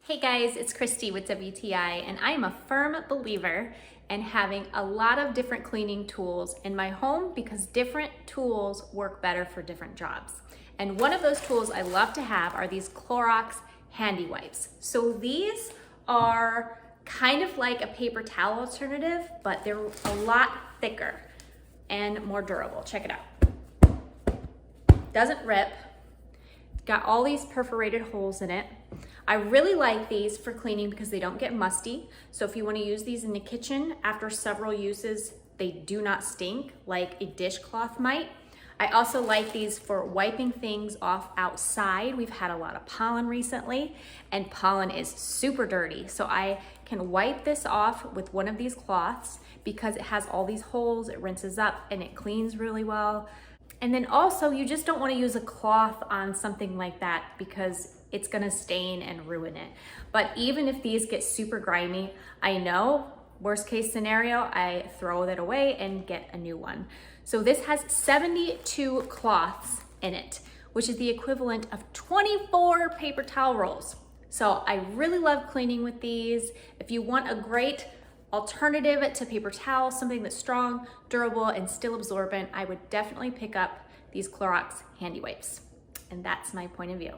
Hey guys, it's Christy with WTI, and I am a firm believer in having a lot of different cleaning tools in my home because different tools work better for different jobs. And one of those tools I love to have are these Clorox Handi wipes. So these are kind of like a paper towel alternative, but they're a lot thicker and more durable. Check it out. Doesn't rip. Got all these perforated holes in it. I really like these for cleaning because they don't get musty. So if you want to use these in the kitchen after several uses, they do not stink like a dishcloth might. I also like these for wiping things off outside. We've had a lot of pollen recently, and pollen is super dirty. So I can wipe this off with one of these cloths because it has all these holes, it rinses up, and it cleans really well. And then also, you just don't want to use a cloth on something like that because it's gonna stain and ruin it. But even if these get super grimy, I know, worst case scenario, I throw that away and get a new one. So this has 72 cloths in it, which is the equivalent of 24 paper towel rolls. So I really love cleaning with these. If you want a great alternative to paper towel, something that's strong, durable, and still absorbent, I would definitely pick up these Clorox Handi wipes. And that's my point of view.